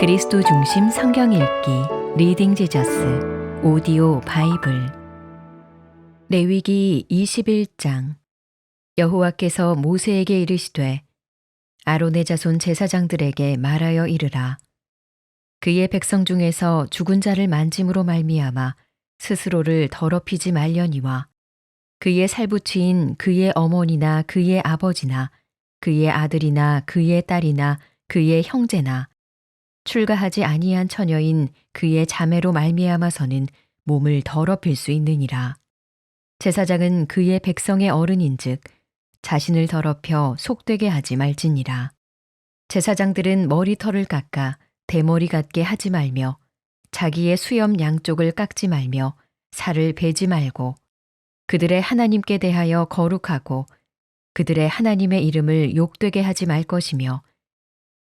그리스도 중심 성경 읽기 리딩 지저스 오디오 바이블 레위기 21장. 여호와께서 모세에게 이르시되 아론의 자손 제사장들에게 말하여 이르라. 그의 백성 중에서 죽은 자를 만짐으로 말미암아 스스로를 더럽히지 말려니와 그의 살부치인 그의 어머니나 그의 아버지나 그의 아들이나 그의 딸이나 그의 형제나 출가하지 아니한 처녀인 그의 자매로 말미암아서는 몸을 더럽힐 수 있느니라. 제사장은 그의 백성의 어른인즉 자신을 더럽혀 속되게 하지 말지니라. 제사장들은 머리털을 깎아 대머리 같게 하지 말며 자기의 수염 양쪽을 깎지 말며 살을 베지 말고 그들의 하나님께 대하여 거룩하고 그들의 하나님의 이름을 욕되게 하지 말 것이며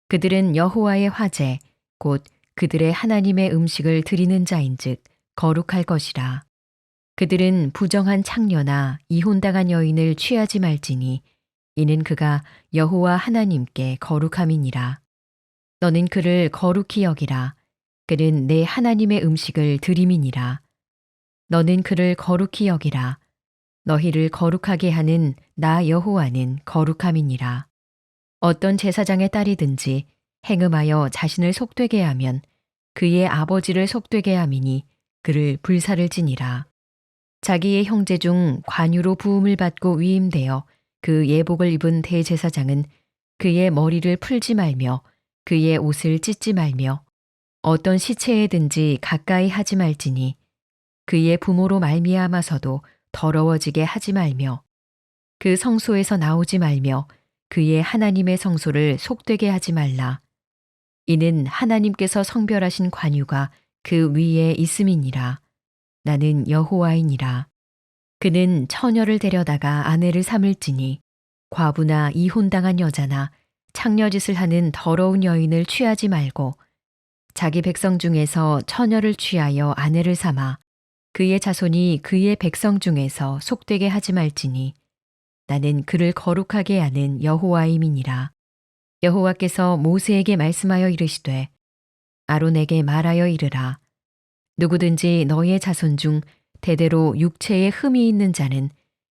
그들은 여호와의 화제 곧 그들의 하나님의 음식을 드리는 자인즉 거룩할 것이라. 그들은 부정한 창녀나 이혼당한 여인을 취하지 말지니 이는 그가 여호와 하나님께 거룩함이니라. 너는 그를 거룩히 여기라. 그는 내 하나님의 음식을 드림이니라. 너는 그를 거룩히 여기라. 너희를 거룩하게 하는 나 여호와는 거룩함이니라. 어떤 제사장의 딸이든지 행음하여 자신을 속되게 하면 그의 아버지를 속되게 함이니 그를 불사를 지니라. 자기의 형제 중 관유로 부음을 받고 위임되어 그 예복을 입은 대제사장은 그의 머리를 풀지 말며 그의 옷을 찢지 말며 어떤 시체에든지 가까이 하지 말지니 그의 부모로 말미암아서도 더러워지게 하지 말며 그 성소에서 나오지 말며 그의 하나님의 성소를 속되게 하지 말라. 이는 하나님께서 성별하신 관유가 그 위에 있음이니라. 나는 여호와이니라. 그는 처녀를 데려다가 아내를 삼을지니 과부나 이혼당한 여자나 창녀짓을 하는 더러운 여인을 취하지 말고 자기 백성 중에서 처녀를 취하여 아내를 삼아 그의 자손이 그의 백성 중에서 속되게 하지 말지니 나는 그를 거룩하게 하는 여호와임이니라. 여호와께서 모세에게 말씀하여 이르시되 아론에게 말하여 이르라. 누구든지 너의 자손 중 대대로 육체에 흠이 있는 자는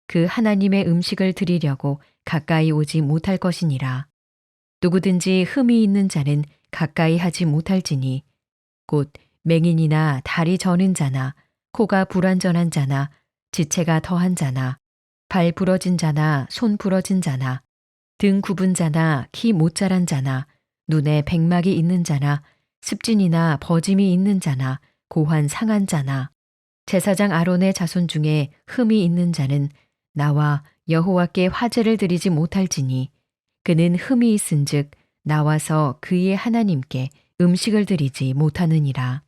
그 하나님의 음식을 드리려고 가까이 오지 못할 것이니라. 누구든지 흠이 있는 자는 가까이 하지 못할지니 곧 맹인이나 다리 저는 자나 코가 불완전한 자나 지체가 더한 자나 발 부러진 자나 손 부러진 자나 등 굽은 자나 키 못 자란 자나 눈에 백막이 있는 자나 습진이나 버짐이 있는 자나 고환 상한 자나 제사장 아론의 자손 중에 흠이 있는 자는 나와 여호와께 화제를 드리지 못할지니 그는 흠이 있은즉 나와서 그의 하나님께 음식을 드리지 못하느니라.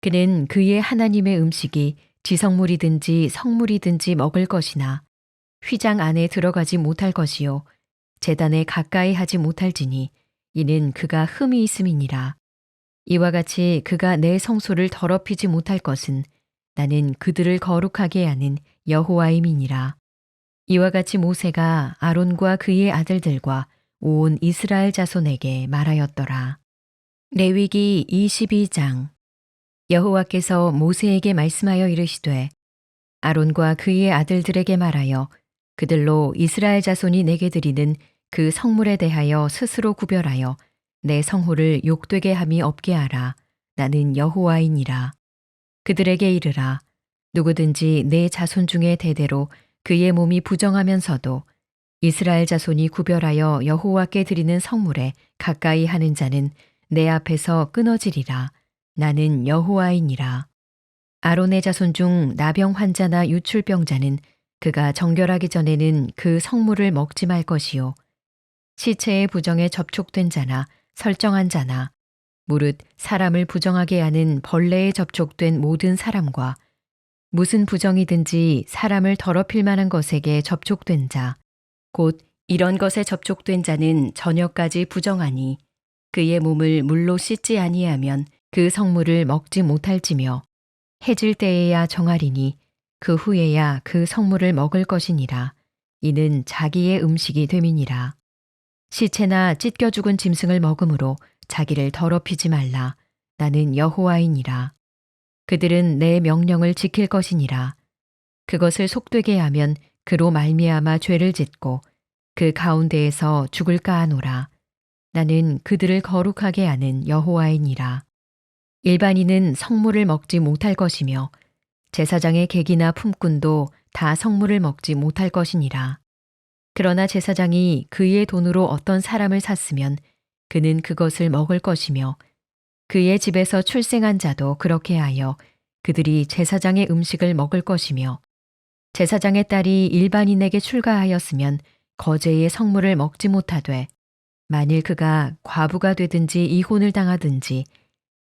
그는 그의 하나님의 음식이 지성물이든지 성물이든지 먹을 것이나 휘장 안에 들어가지 못할 것이요 제단에 가까이 하지 못할지니 이는 그가 흠이 있음이니라. 이와 같이 그가 내 성소를 더럽히지 못할 것은 나는 그들을 거룩하게 하는 여호와임이니라. 이와 같이 모세가 아론과 그의 아들들과 온 이스라엘 자손에게 말하였더라. 레위기 22장. 여호와께서 모세에게 말씀하여 이르시되 아론과 그의 아들들에게 말하여 그들로 이스라엘 자손이 내게 드리는 그 성물에 대하여 스스로 구별하여 내 성호를 욕되게 함이 없게 하라. 나는 여호와이니라. 그들에게 이르라. 누구든지 내 자손 중에 대대로 그의 몸이 부정하면서도 이스라엘 자손이 구별하여 여호와께 드리는 성물에 가까이 하는 자는 내 앞에서 끊어지리라. 나는 여호와이니라. 아론의 자손 중 나병 환자나 유출병자는 그가 정결하기 전에는 그 성물을 먹지 말 것이요 시체의 부정에 접촉된 자나 설정한 자나 무릇 사람을 부정하게 하는 벌레에 접촉된 모든 사람과 무슨 부정이든지 사람을 더럽힐 만한 것에게 접촉된 자 곧 이런 것에 접촉된 자는 저녁까지 부정하니 그의 몸을 물로 씻지 아니하면 그 성물을 먹지 못할지며 해질 때에야 정하리니 그 후에야 그 성물을 먹을 것이니라. 이는 자기의 음식이 됨이니라. 시체나 찢겨 죽은 짐승을 먹음으로 자기를 더럽히지 말라. 나는 여호와이니라. 그들은 내 명령을 지킬 것이니라. 그것을 속되게 하면 그로 말미암아 죄를 짓고 그 가운데에서 죽을까 하노라. 나는 그들을 거룩하게 하는 여호와이니라. 일반인은 성물을 먹지 못할 것이며 제사장의 객이나 품꾼도 다 성물을 먹지 못할 것이니라. 그러나 제사장이 그의 돈으로 어떤 사람을 샀으면 그는 그것을 먹을 것이며 그의 집에서 출생한 자도 그렇게 하여 그들이 제사장의 음식을 먹을 것이며 제사장의 딸이 일반인에게 출가하였으면 거제의 성물을 먹지 못하되 만일 그가 과부가 되든지 이혼을 당하든지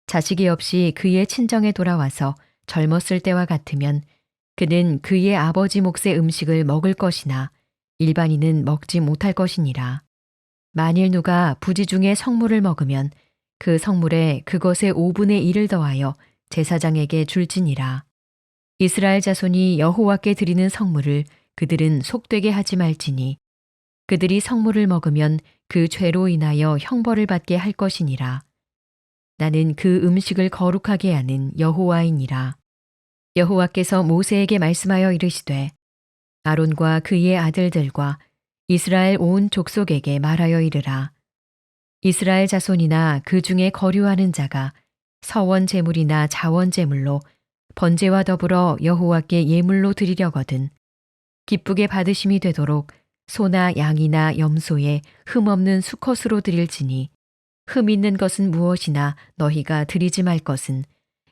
자식이 없이 그의 친정에 돌아와서 젊었을 때와 같으면 그는 그의 아버지 몫의 음식을 먹을 것이나 일반인은 먹지 못할 것이니라. 만일 누가 부지 중에 성물을 먹으면 그 성물에 그것의 5분의 1을 더하여 제사장에게 줄지니라. 이스라엘 자손이 여호와께 드리는 성물을 그들은 속되게 하지 말지니 그들이 성물을 먹으면 그 죄로 인하여 형벌을 받게 할 것이니라. 나는 그 음식을 거룩하게 하는 여호와이니라. 여호와께서 모세에게 말씀하여 이르시되 아론과 그의 아들들과 이스라엘 온 족속에게 말하여 이르라. 이스라엘 자손이나 그 중에 거류하는 자가 서원 제물이나 자원 제물로 번제와 더불어 여호와께 예물로 드리려거든 기쁘게 받으심이 되도록 소나 양이나 염소에 흠 없는 수컷으로 드릴지니 흠 있는 것은 무엇이나 너희가 드리지 말 것은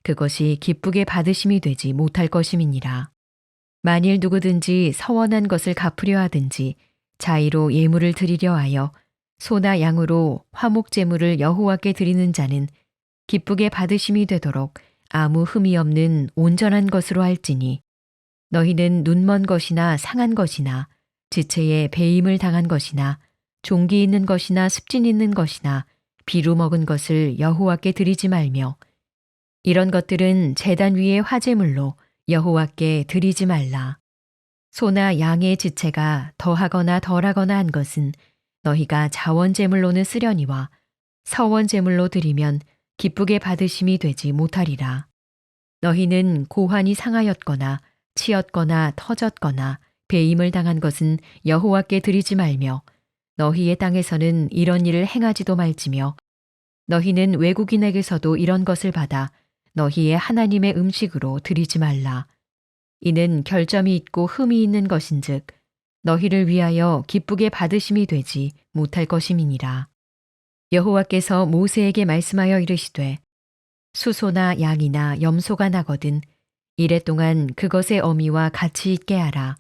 그것이 기쁘게 받으심이 되지 못할 것임이니라. 만일 누구든지 서원한 것을 갚으려 하든지 자의로 예물을 드리려 하여 소나 양으로 화목 제물을 여호와께 드리는 자는 기쁘게 받으심이 되도록 아무 흠이 없는 온전한 것으로 할지니 너희는 눈먼 것이나 상한 것이나 지체에 배임을 당한 것이나 종기 있는 것이나 습진 있는 것이나 비루 먹은 것을 여호와께 드리지 말며 이런 것들은 제단 위의 화제물로 여호와께 드리지 말라. 소나 양의 지체가 더하거나 덜하거나 한 것은 너희가 자원제물로는 쓰려니와 서원제물로 드리면 기쁘게 받으심이 되지 못하리라. 너희는 고환이 상하였거나 치였거나 터졌거나 배임을 당한 것은 여호와께 드리지 말며 너희의 땅에서는 이런 일을 행하지도 말지며 너희는 외국인에게서도 이런 것을 받아 너희의 하나님의 음식으로 드리지 말라. 이는 결점이 있고 흠이 있는 것인즉 너희를 위하여 기쁘게 받으심이 되지 못할 것임이니라. 여호와께서 모세에게 말씀하여 이르시되 수소나 양이나 염소가 나거든 이래 동안 그것의 어미와 같이 있게 하라.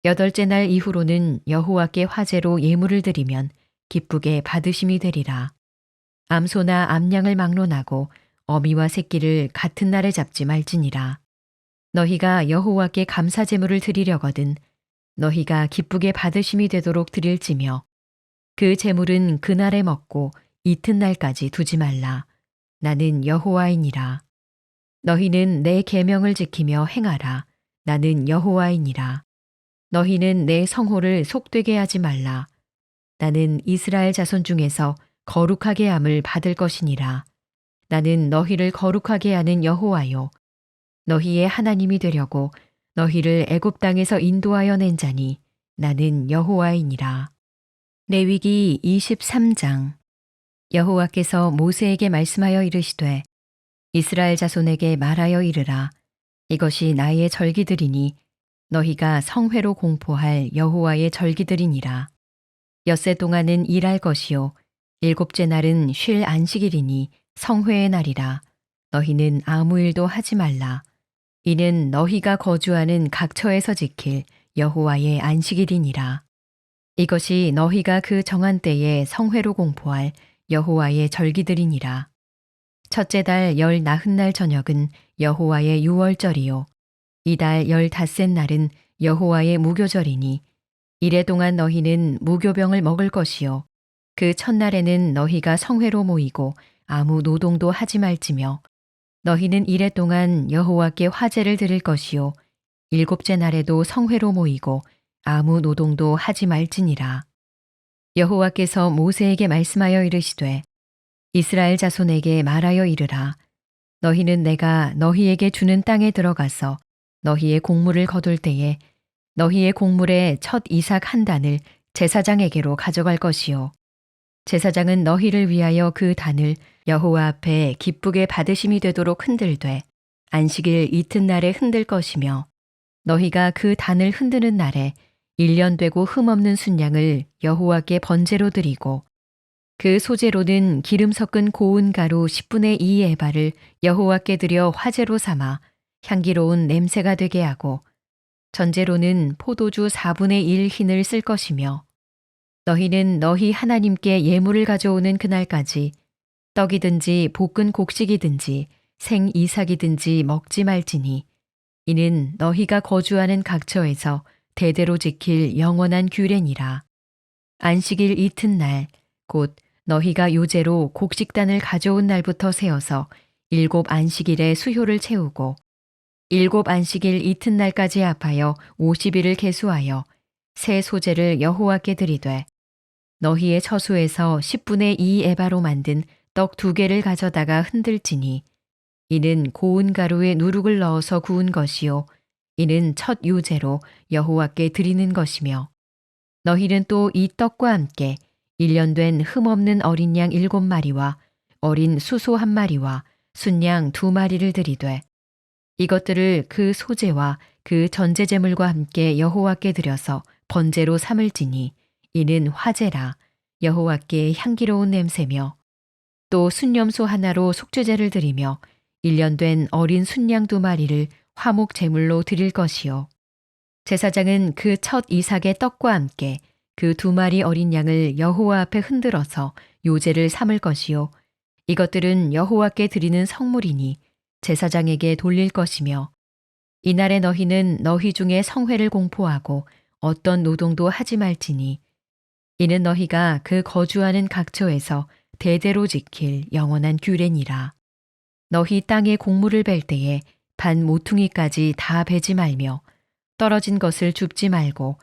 8째 날 이후로는 여호와께 화제로 예물을 드리면 기쁘게 받으심이 되리라. 암소나 암양을 막론하고 어미와 새끼를 같은 날에 잡지 말지니라. 너희가 여호와께 감사 제물을 드리려거든 너희가 기쁘게 받으심이 되도록 드릴지며 그 제물은 그날에 먹고 이튿날까지 두지 말라. 나는 여호와이니라. 너희는 내 계명을 지키며 행하라. 나는 여호와이니라. 너희는 내 성호를 속되게 하지 말라. 나는 이스라엘 자손 중에서 거룩하게 함을 받을 것이니라. 나는 너희를 거룩하게 하는 여호와요. 너희의 하나님이 되려고 너희를 애굽 땅에서 인도하여 낸 자니 나는 여호와이니라. 레위기 23장. 여호와께서 모세에게 말씀하여 이르시되 이스라엘 자손에게 말하여 이르라. 이것이 나의 절기들이니 너희가 성회로 공포할 여호와의 절기들이니라. 엿새 동안은 일할 것이요 7째 날은 쉴 안식일이니 성회의 날이라. 너희는 아무 일도 하지 말라. 이는 너희가 거주하는 각처에서 지킬 여호와의 안식일이니라. 이것이 너희가 그 정한 때에 성회로 공포할 여호와의 절기들이니라. 첫째 달 19날 저녁은 여호와의 유월절이요 이달 15셋 날은 여호와의 무교절이니 이래 동안 너희는 무교병을 먹을 것이요 그 첫날에는 너희가 성회로 모이고 아무 노동도 하지 말지며 너희는 이래 동안 여호와께 화제를 드릴 것이요 7째 날에도 성회로 모이고 아무 노동도 하지 말지니라. 여호와께서 모세에게 말씀하여 이르시되 이스라엘 자손에게 말하여 이르라. 너희는 내가 너희에게 주는 땅에 들어가서 너희의 곡물을 거둘 때에 너희의 곡물의 첫 이삭 한 단을 제사장에게로 가져갈 것이요. 제사장은 너희를 위하여 그 단을 여호와 앞에 기쁘게 받으심이 되도록 흔들되 안식일 이튿날에 흔들 것이며 너희가 그 단을 흔드는 날에 1년 되고 흠없는 순양을 여호와께 번제로 드리고 그 소재로는 기름 섞은 고운 가루 10분의 2 에바를 여호와께 드려 화제로 삼아 향기로운 냄새가 되게 하고 전제로는 포도주 4분의 1 흰을 쓸 것이며 너희는 너희 하나님께 예물을 가져오는 그날까지 떡이든지 볶은 곡식이든지 생 이삭이든지 먹지 말지니 이는 너희가 거주하는 각처에서 대대로 지킬 영원한 규례니라. 안식일 이튿날 곧 너희가 요제로 곡식단을 가져온 날부터 세어서 7 안식일에 수효를 채우고 7 안식일 이튿날까지 합하여 50일을 계수하여 새 소재를 여호와께 드리되 너희의 처소에서 10분의 2 에바로 만든 떡 2개를 가져다가 흔들지니 이는 고운 가루에 누룩을 넣어서 구운 것이요 이는 첫 요제로 여호와께 드리는 것이며 너희는 또 이 떡과 함께 1년 된 흠없는 어린 양 7마리와 어린 수소 1마리와 순양 2마리를 드리되 이것들을 그 소재와 그 전제제물과 함께 여호와께 드려서 번제로 삼을지니 이는 화제라 여호와께 향기로운 냄새며 또 순염소 하나로 속죄제를 드리며 1년 된 어린 순양 2마리를 화목 제물로 드릴 것이요 제사장은 그 첫 이삭의 떡과 함께 그 2마리 어린 양을 여호와 앞에 흔들어서 요제를 삼을 것이요 이것들은 여호와께 드리는 성물이니 제사장에게 돌릴 것이며 이날에 너희는 너희 중에 성회를 공포하고 어떤 노동도 하지 말지니 이는 너희가 그 거주하는 각처에서 대대로 지킬 영원한 규례니라. 너희 땅에 곡물을 벨 때에 반 모퉁이까지 다 베지 말며 떨어진 것을 줍지 말고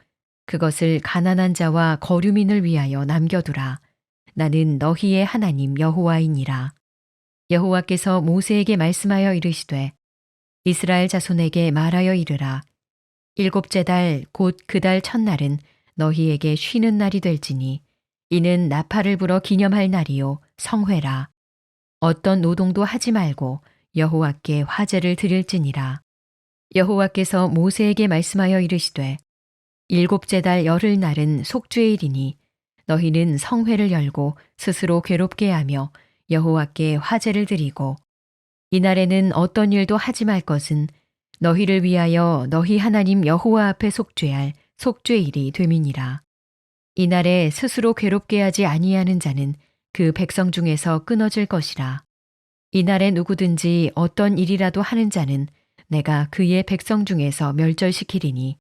그것을 가난한 자와 거류민을 위하여 남겨두라. 나는 너희의 하나님 여호와이니라. 여호와께서 모세에게 말씀하여 이르시되 이스라엘 자손에게 말하여 이르라. 7째 달 곧 그 달 첫날은 너희에게 쉬는 날이 될지니 이는 나팔을 불어 기념할 날이요 성회라. 어떤 노동도 하지 말고 여호와께 화제를 드릴지니라. 여호와께서 모세에게 말씀하여 이르시되 7째 달 열흘 날은 속죄일이니 너희는 성회를 열고 스스로 괴롭게 하며 여호와께 화제를 드리고 이날에는 어떤 일도 하지 말 것은 너희를 위하여 너희 하나님 여호와 앞에 속죄할 속죄일이 됨이니라. 이날에 스스로 괴롭게 하지 아니하는 자는 그 백성 중에서 끊어질 것이라. 이날에 누구든지 어떤 일이라도 하는 자는 내가 그의 백성 중에서 멸절시키리니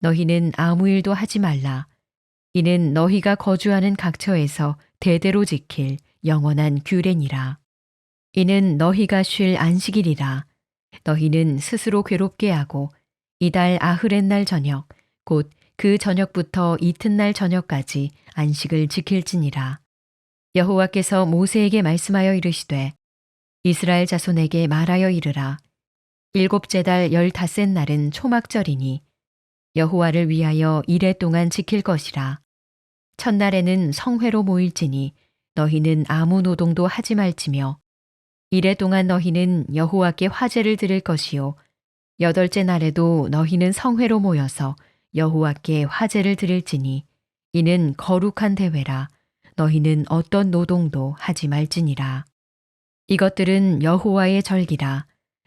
너희는 아무 일도 하지 말라. 이는 너희가 거주하는 각처에서 대대로 지킬 영원한 규례니라. 이는 너희가 쉴 안식일이라. 너희는 스스로 괴롭게 하고 이달 아흐렛날 저녁 곧 그 저녁부터 이튿날 저녁까지 안식을 지킬지니라. 여호와께서 모세에게 말씀하여 이르시되 이스라엘 자손에게 말하여 이르라. 7째 달 15째 날은 초막절이니 여호와를 위하여 이레 동안 지킬 것이라. 첫날에는 성회로 모일지니 너희는 아무 노동도 하지 말지며 이레 동안 너희는 여호와께 화제를 드릴 것이요 8째 날에도 너희는 성회로 모여서 여호와께 화제를 드릴지니 이는 거룩한 대회라. 너희는 어떤 노동도 하지 말지니라. 이것들은 여호와의 절기라.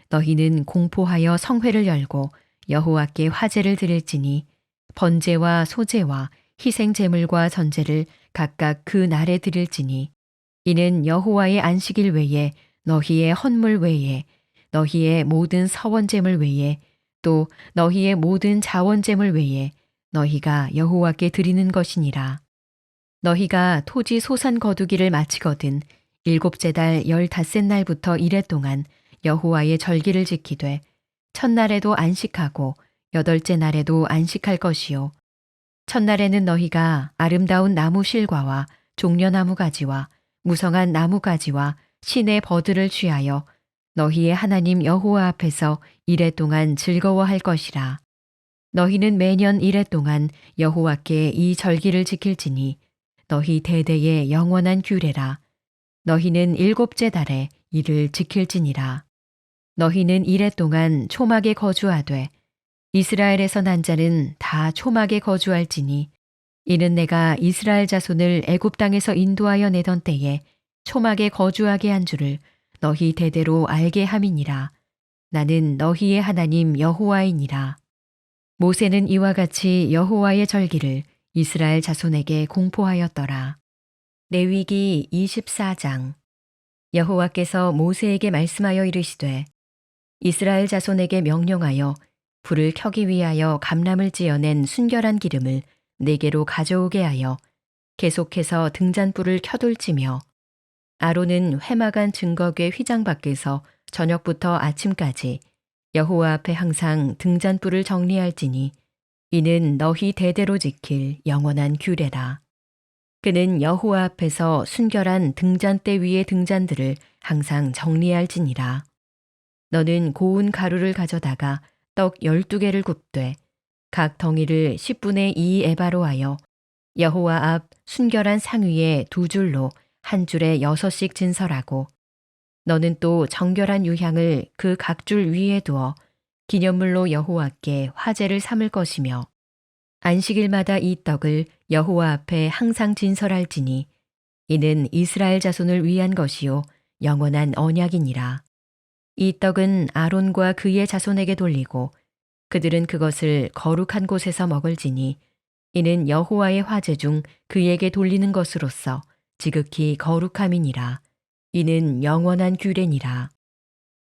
너희는 공포하여 성회를 열고 여호와께 화제를 드릴지니 번제와 소제와 희생 제물과 전제를 각각 그 날에 드릴지니 이는 여호와의 안식일 외에 너희의 헌물 외에 너희의 모든 서원 제물 외에 또 너희의 모든 자원 제물 외에 너희가 여호와께 드리는 것이니라. 너희가 토지 소산 거두기를 마치거든 7째 달 15째 날부터 이레 동안 여호와의 절기를 지키되 첫날에도 안식하고 8째 날에도 안식할 것이요 첫날에는 너희가 아름다운 나무 실과와 종려나무 가지와 무성한 나무가지와 신의 버들을 취하여 너희의 하나님 여호와 앞에서 이레 동안 즐거워할 것이라. 너희는 매년 이레 동안 여호와께 이 절기를 지킬지니 너희 대대의 영원한 규례라. 너희는 일곱째 달에 이를 지킬지니라. 너희는 이레 동안 초막에 거주하되 이스라엘에서 난 자는 다 초막에 거주할지니 이는 내가 이스라엘 자손을 애굽 땅에서 인도하여 내던 때에 초막에 거주하게 한 줄을 너희 대대로 알게 함이니라. 나는 너희의 하나님 여호와이니라. 모세는 이와 같이 여호와의 절기를 이스라엘 자손에게 공포하였더라. 레위기 24장. 여호와께서 모세에게 말씀하여 이르시되 이스라엘 자손에게 명령하여 불을 켜기 위하여 감람을 찌어낸 순결한 기름을 내게로 가져오게 하여 계속해서 등잔불을 켜둘지며 아론은 회막안 증거궤 휘장 밖에서 저녁부터 아침까지 여호와 앞에 항상 등잔불을 정리할지니 이는 너희 대대로 지킬 영원한 규례라. 그는 여호와 앞에서 순결한 등잔대 위의 등잔들을 항상 정리할지니라. 너는 고운 가루를 가져다가 떡 12개를 굽되 각 덩이를 10분의 2 에바로 하여 여호와 앞 순결한 상 위에 2줄로 한 줄에 6씩 진설하고 너는 또 정결한 유향을 그 각 줄 위에 두어 기념물로 여호와께 화제를 삼을 것이며 안식일마다 이 떡을 여호와 앞에 항상 진설할지니 이는 이스라엘 자손을 위한 것이요 영원한 언약이니라. 이 떡은 아론과 그의 자손에게 돌리고 그들은 그것을 거룩한 곳에서 먹을지니 이는 여호와의 화제 중 그에게 돌리는 것으로서 지극히 거룩함이니라. 이는 영원한 규례니라.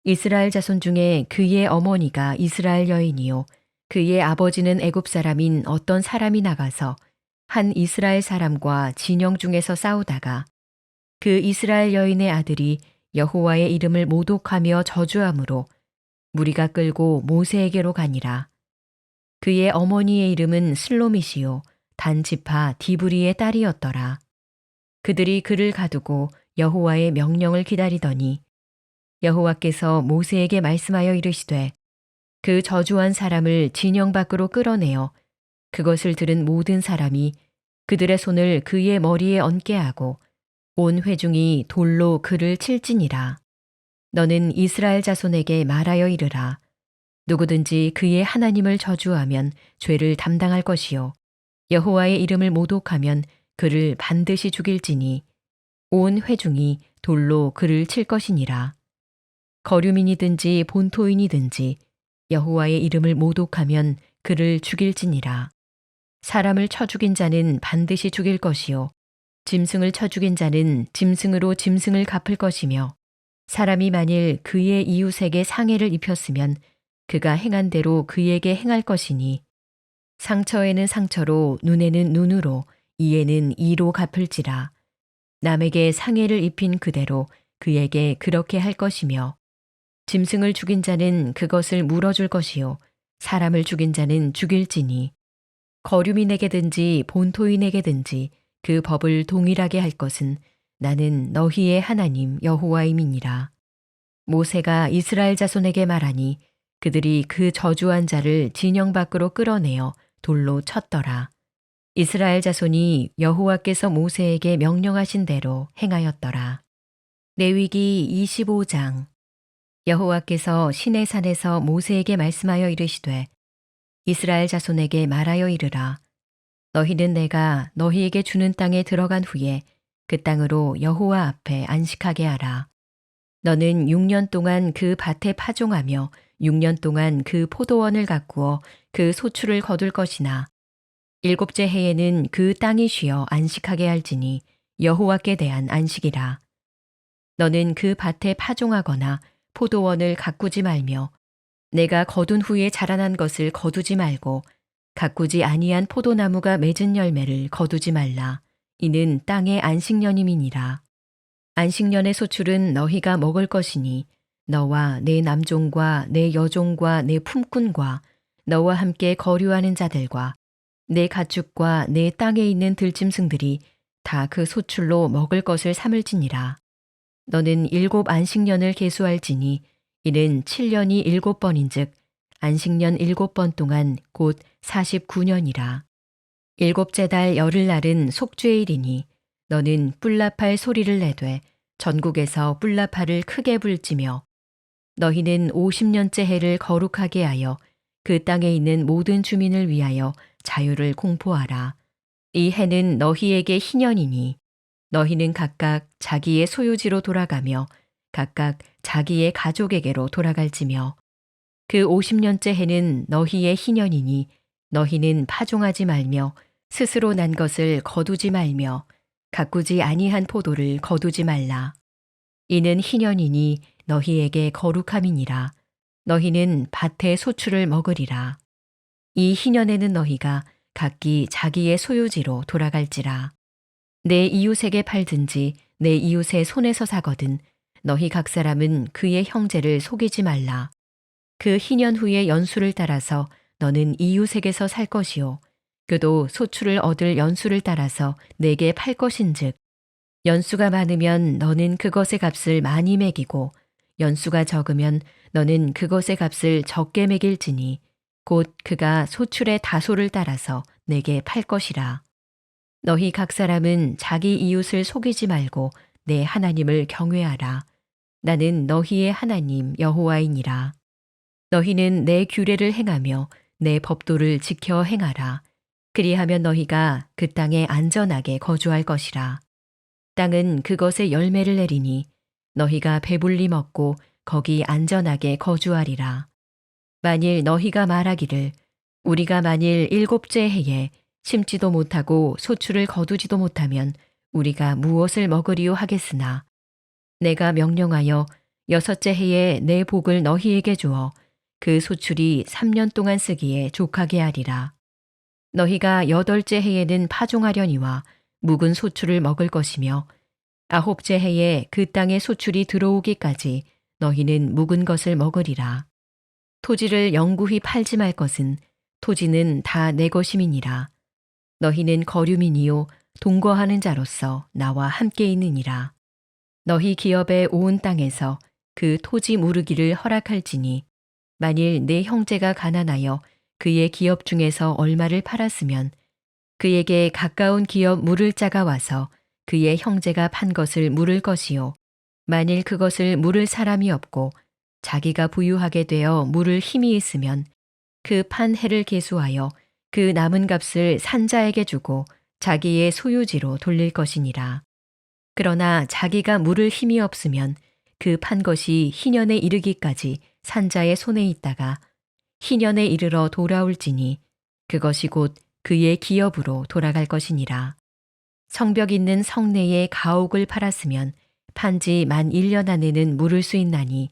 이스라엘 자손 중에 그의 어머니가 이스라엘 여인이요 그의 아버지는 애굽 사람인 어떤 사람이 나가서 한 이스라엘 사람과 진영 중에서 싸우다가 그 이스라엘 여인의 아들이 여호와의 이름을 모독하며 저주함으로 무리가 끌고 모세에게로 가니라. 그의 어머니의 이름은 슬로밋이요 단지파 디브리의 딸이었더라. 그들이 그를 가두고 여호와의 명령을 기다리더니 여호와께서 모세에게 말씀하여 이르시되 그 저주한 사람을 진영 밖으로 끌어내어 그것을 들은 모든 사람이 그들의 손을 그의 머리에 얹게 하고 온 회중이 돌로 그를 칠지니라. 너는 이스라엘 자손에게 말하여 이르라. 누구든지 그의 하나님을 저주하면 죄를 담당할 것이요 여호와의 이름을 모독하면 그를 반드시 죽일지니 온 회중이 돌로 그를 칠 것이니라. 거류민이든지 본토인이든지 여호와의 이름을 모독하면 그를 죽일지니라. 사람을 쳐 죽인 자는 반드시 죽일 것이요 짐승을 쳐 죽인 자는 짐승으로 짐승을 갚을 것이며 사람이 만일 그의 이웃에게 상해를 입혔으면 그가 행한 대로 그에게 행할 것이니 상처에는 상처로 눈에는 눈으로 이에는 이로 갚을지라. 남에게 상해를 입힌 그대로 그에게 그렇게 할 것이며 짐승을 죽인 자는 그것을 물어줄 것이요 사람을 죽인 자는 죽일지니 거류민에게든지 본토인에게든지 그 법을 동일하게 할 것은 나는 너희의 하나님 여호와임이니라. 모세가 이스라엘 자손에게 말하니 그들이 그 저주한 자를 진영 밖으로 끌어내어 돌로 쳤더라. 이스라엘 자손이 여호와께서 모세에게 명령하신 대로 행하였더라. 레위기 25장. 여호와께서 시내산에서 모세에게 말씀하여 이르시되 이스라엘 자손에게 말하여 이르라. 너희는 내가 너희에게 주는 땅에 들어간 후에 그 땅으로 여호와 앞에 안식하게 하라. 너는 6년 동안 그 밭에 파종하며 6년 동안 그 포도원을 가꾸어 그 소출을 거둘 것이나 7째 해에는 그 땅이 쉬어 안식하게 할지니 여호와께 대한 안식이라. 너는 그 밭에 파종하거나 포도원을 가꾸지 말며 내가 거둔 후에 자라난 것을 거두지 말고 가꾸지 아니한 포도나무가 맺은 열매를 거두지 말라. 이는 땅의 안식년임이니라. 안식년의 소출은 너희가 먹을 것이니 너와 내 남종과 내 여종과 내 품꾼과 너와 함께 거류하는 자들과 내 가축과 내 땅에 있는 들짐승들이 다 그 소출로 먹을 것을 삼을지니라. 너는 7안식년을 계수할지니 이는 7년이 7번인즉 안식년 7번 동안 곧 49년이라. 일곱째 달 열흘날은 속죄일이니 너는 뿔나팔 소리를 내되 전국에서 뿔나팔을 크게 불지며 너희는 50년째 해를 거룩하게 하여 그 땅에 있는 모든 주민을 위하여 자유를 공포하라. 이 해는 너희에게 희년이니 너희는 각각 자기의 소유지로 돌아가며 각각 자기의 가족에게로 돌아갈지며 그 50년째 해는 너희의 희년이니 너희는 파종하지 말며 스스로 난 것을 거두지 말며 가꾸지 아니한 포도를 거두지 말라. 이는 희년이니 너희에게 거룩함이니라. 너희는 밭의 소출을 먹으리라. 이 희년에는 너희가 각기 자기의 소유지로 돌아갈지라. 내 이웃에게 팔든지 내 이웃의 손에서 사거든 너희 각 사람은 그의 형제를 속이지 말라. 그 희년 후의 연수를 따라서 너는 이웃에게서 살 것이요 그도 소출을 얻을 연수를 따라서 내게 팔 것인즉 연수가 많으면 너는 그것의 값을 많이 매기고 연수가 적으면 너는 그것의 값을 적게 매길지니 곧 그가 소출의 다소를 따라서 내게 팔 것이라. 너희 각 사람은 자기 이웃을 속이지 말고 내 하나님을 경외하라. 나는 너희의 하나님 여호와이니라. 너희는 내 규례를 행하며 내 법도를 지켜 행하라. 그리하면 너희가 그 땅에 안전하게 거주할 것이라. 땅은 그것의 열매를 내리니 너희가 배불리 먹고 거기 안전하게 거주하리라. 만일 너희가 말하기를 우리가 만일 7째 해에 심지도 못하고 소출을 거두지도 못하면 우리가 무엇을 먹으리요 하겠으나 내가 명령하여 6째 해에 내 복을 너희에게 주어 그 소출이 3년 동안 쓰기에 족하게 하리라. 너희가 8째 해에는 파종하려니와 묵은 소출을 먹을 것이며 9째 해에 그 땅에 소출이 들어오기까지 너희는 묵은 것을 먹으리라. 토지를 영구히 팔지 말 것은 토지는 다 내 것임이니라. 너희는 거류민이요 동거하는 자로서 나와 함께 있느니라. 너희 기업에 온 땅에서 그 토지 무르기를 허락할지니 만일 내 형제가 가난하여 그의 기업 중에서 얼마를 팔았으면 그에게 가까운 기업 물을 자가 와서 그의 형제가 판 것을 물을 것이요 만일 그것을 물을 사람이 없고 자기가 부유하게 되어 물을 힘이 있으면 그 판 해를 계수하여 그 남은 값을 산자에게 주고 자기의 소유지로 돌릴 것이니라. 그러나 자기가 물을 힘이 없으면 그 판 것이 희년에 이르기까지 산자의 손에 있다가 희년에 이르러 돌아올지니 그것이 곧 그의 기업으로 돌아갈 것이니라. 성벽 있는 성내에 가옥을 팔았으면 판지 만 1년 안에는 물을 수 있나니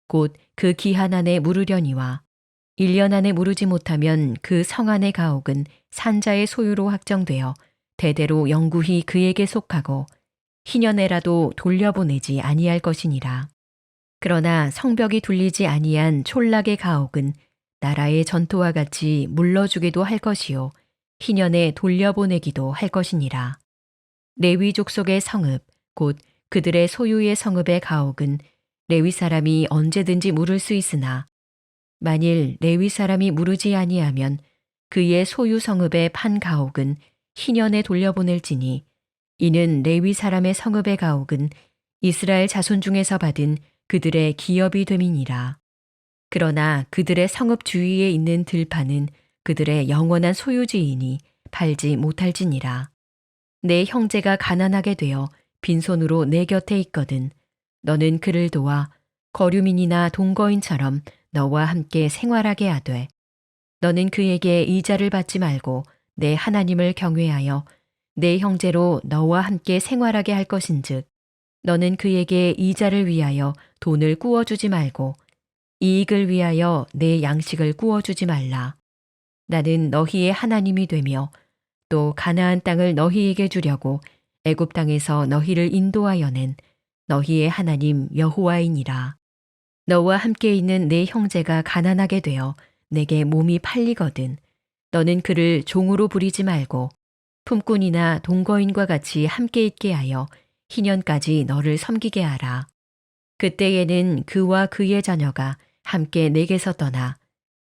곧 그 기한 안에 물으려니와 1년 안에 물으지 못하면 그 성 안의 가옥은 산자의 소유로 확정되어 대대로 영구히 그에게 속하고 희년에라도 돌려보내지 아니할 것이니라. 그러나 성벽이 둘리지 아니한 촌락의 가옥은 나라의 전토와 같이 물러주기도 할 것이요 희년에 돌려보내기도 할 것이니라. 레위 족속의 성읍 곧 그들의 소유의 성읍의 가옥은 레위 사람이 언제든지 물을 수 있으나 만일 레위 사람이 물으지 아니하면 그의 소유 성읍의 판 가옥은 희년에 돌려보낼지니 이는 레위 사람의 성읍의 가옥은 이스라엘 자손 중에서 받은 그들의 기업이 됨이니라. 그러나 그들의 성읍 주위에 있는 들판은 그들의 영원한 소유지이니 팔지 못할지니라. 내 형제가 가난하게 되어 빈손으로 내 곁에 있거든 너는 그를 도와 거류민이나 동거인처럼 너와 함께 생활하게 하되 너는 그에게 이자를 받지 말고 내 하나님을 경외하여 내 형제로 너와 함께 생활하게 할 것인즉 너는 그에게 이자를 위하여 돈을 꾸어주지 말고 이익을 위하여 내 양식을 꾸어주지 말라. 나는 너희의 하나님이 되며 또 가나안 땅을 너희에게 주려고 애굽 땅에서 너희를 인도하여 낸 너희의 하나님 여호와이니라. 너와 함께 있는 내 형제가 가난하게 되어 내게 몸이 팔리거든 너는 그를 종으로 부리지 말고 품꾼이나 동거인과 같이 함께 있게 하여 희년까지 너를 섬기게 하라. 그때에는 그와 그의 자녀가 함께 내게서 떠나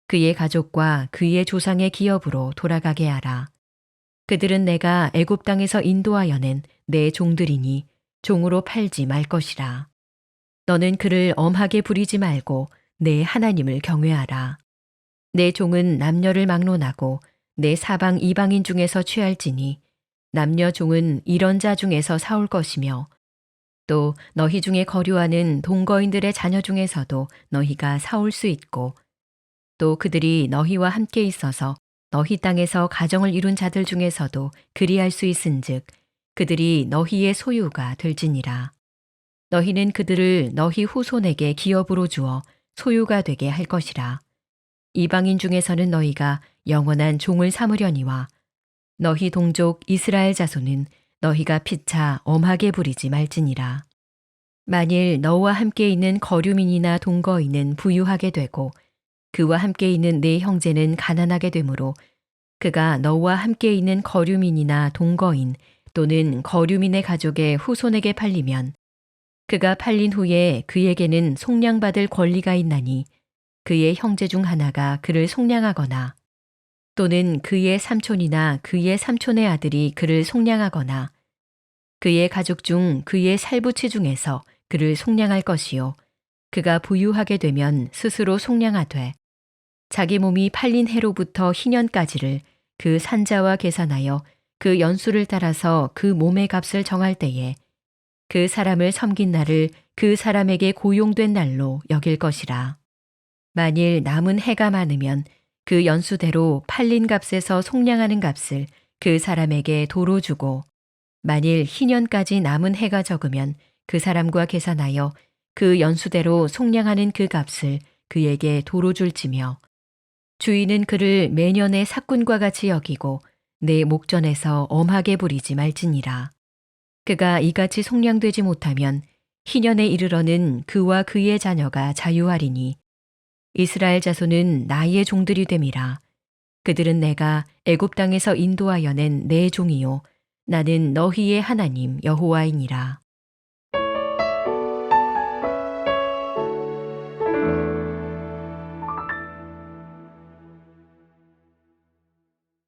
그의 가족과 그의 조상의 기업으로 돌아가게 하라. 그들은 내가 애굽 땅에서 인도하여 낸 내 종들이니 종으로 팔지 말 것이라. 너는 그를 엄하게 부리지 말고 내 하나님을 경외하라. 내 종은 남녀를 막론하고 내 사방 이방인 중에서 취할지니 남녀 종은 이런 자 중에서 사올 것이며 또 너희 중에 거류하는 동거인들의 자녀 중에서도 너희가 사올 수 있고 또 그들이 너희와 함께 있어서 너희 땅에서 가정을 이룬 자들 중에서도 그리할 수 있은즉 그들이 너희의 소유가 될지니라. 너희는 그들을 너희 후손에게 기업으로 주어 소유가 되게 할 것이라. 이방인 중에서는 너희가 영원한 종을 삼으려니와 너희 동족 이스라엘 자손은 너희가 피차 엄하게 부리지 말지니라. 만일 너와 함께 있는 거류민이나 동거인은 부유하게 되고 그와 함께 있는 네 형제는 가난하게 되므로 그가 너와 함께 있는 거류민이나 동거인 또는 거류민의 가족의 후손에게 팔리면 그가 팔린 후에 그에게는 속량받을 권리가 있나니 그의 형제 중 하나가 그를 속량하거나 또는 그의 삼촌이나 그의 삼촌의 아들이 그를 속량하거나 그의 가족 중 그의 살부치 중에서 그를 속량할 것이요 그가 부유하게 되면 스스로 속량하되 자기 몸이 팔린 해로부터 희년까지를 그 산자와 계산하여 그 연수를 따라서 그 몸의 값을 정할 때에 그 사람을 섬긴 날을 그 사람에게 고용된 날로 여길 것이라. 만일 남은 해가 많으면 그 연수대로 팔린 값에서 속량하는 값을 그 사람에게 도로 주고 만일 희년까지 남은 해가 적으면 그 사람과 계산하여 그 연수대로 속량하는 그 값을 그에게 도로 줄지며 주인은 그를 매년의 삭군과 같이 여기고 내 목전에서 엄하게 부리지 말지니라. 그가 이같이 속량되지 못하면 희년에 이르러는 그와 그의 자녀가 자유하리니 이스라엘 자손은 나의 종들이 됨이라. 그들은 내가 애굽 땅에서 인도하여 낸 내 종이요 나는 너희의 하나님 여호와이니라.